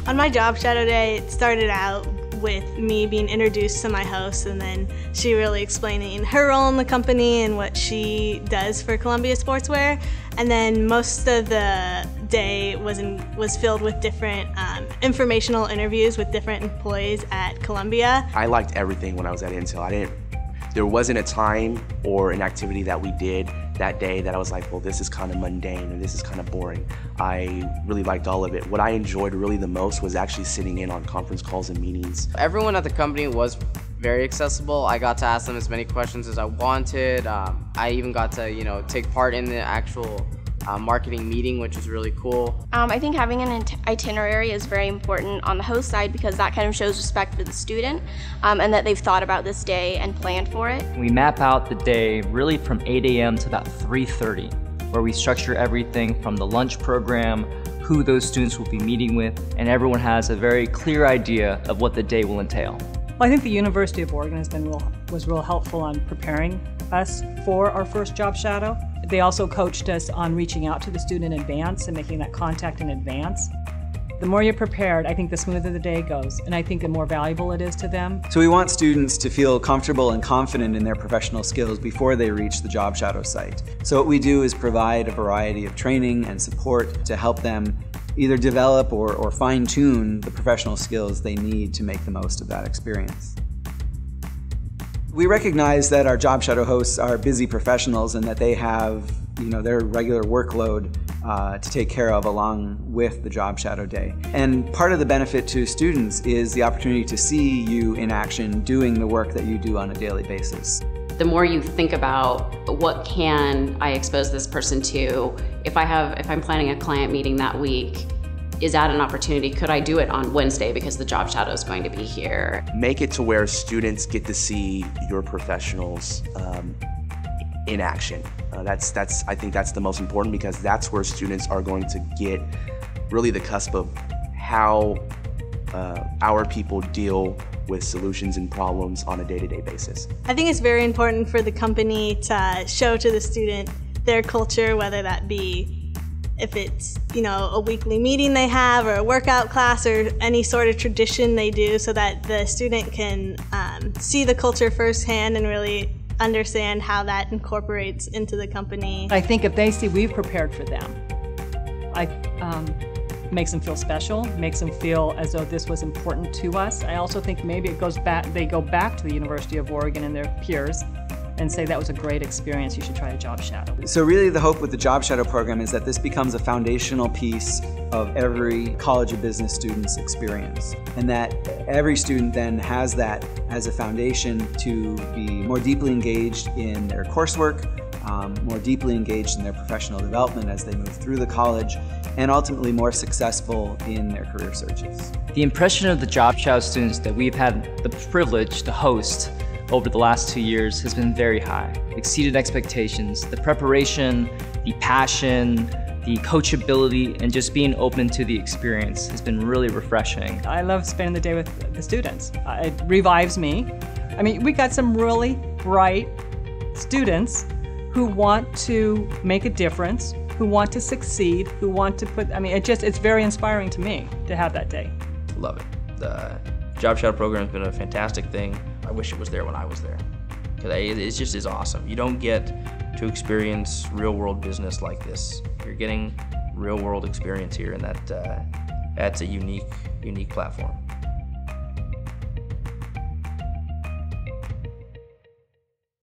On my job shadow day, it started out with me being introduced to my host, and then she really explaining her role in the company and what she does for Columbia Sportswear. And then most of the day was filled with different informational interviews with different employees at Columbia. I liked everything when I was at Intel. There wasn't a time or an activity that we did that day that I was like, well, this is kind of mundane or this is kind of boring. I really liked all of it. What I enjoyed really the most was actually sitting in on conference calls and meetings. Everyone at the company was very accessible. I got to ask them as many questions as I wanted. I even got to, take part in the actual marketing meeting, which is really cool. I think having an itinerary is very important on the host side because that kind of shows respect for the student and that they've thought about this day and planned for it. We map out the day really from 8 a.m. to about 3:30, where we structure everything from the lunch program, who those students will be meeting with, and everyone has a very clear idea of what the day will entail. Well, I think the University of Oregon was real helpful on preparing us for our first job shadow. They also coached us on reaching out to the student in advance and making that contact in advance. The more you're prepared, I think the smoother the day goes, and I think the more valuable it is to them. So we want students to feel comfortable and confident in their professional skills before they reach the job shadow site. So what we do is provide a variety of training and support to help them either develop or fine-tune the professional skills they need to make the most of that experience. We recognize that our job shadow hosts are busy professionals and that they have their regular workload to take care of along with the job shadow day. And part of the benefit to students is the opportunity to see you in action doing the work that you do on a daily basis. The more you think about what can I expose this person to, if I'm planning a client meeting that week, is that an opportunity? Could I do it on Wednesday because the job shadow is going to be here? Make it to where students get to see your professionals in action. I think that's the most important because that's where students are going to get really the cusp of how our people deal with solutions and problems on a day-to-day basis. I think it's very important for the company to show to the student their culture, whether that be if it's a weekly meeting they have or a workout class or any sort of tradition they do, so that the student can see the culture firsthand and really understand how that incorporates into the company. I think if they see we've prepared for them, makes them feel special, makes them feel as though this was important to us. I also think maybe they go back to the University of Oregon and their peers and say that was a great experience, you should try a job shadow. So really the hope with the job shadow program is that this becomes a foundational piece of every College of Business student's experience, and that every student then has that as a foundation to be more deeply engaged in their coursework, more deeply engaged in their professional development as they move through the college, and ultimately more successful in their career searches. The impression of the job shadow students that we've had the privilege to host over the last 2 years has been very high, exceeded expectations. The preparation, the passion, the coachability, and just being open to the experience has been really refreshing. I love spending the day with the students. It revives me. I mean, we got some really bright students who want to make a difference, who want to succeed, who want to it's very inspiring to me to have that day. Love it. The Job Shadow program has been a fantastic thing. I wish it was there when I was there, because it just is awesome. You don't get to experience real-world business like this. You're getting real-world experience here, and that's a unique platform.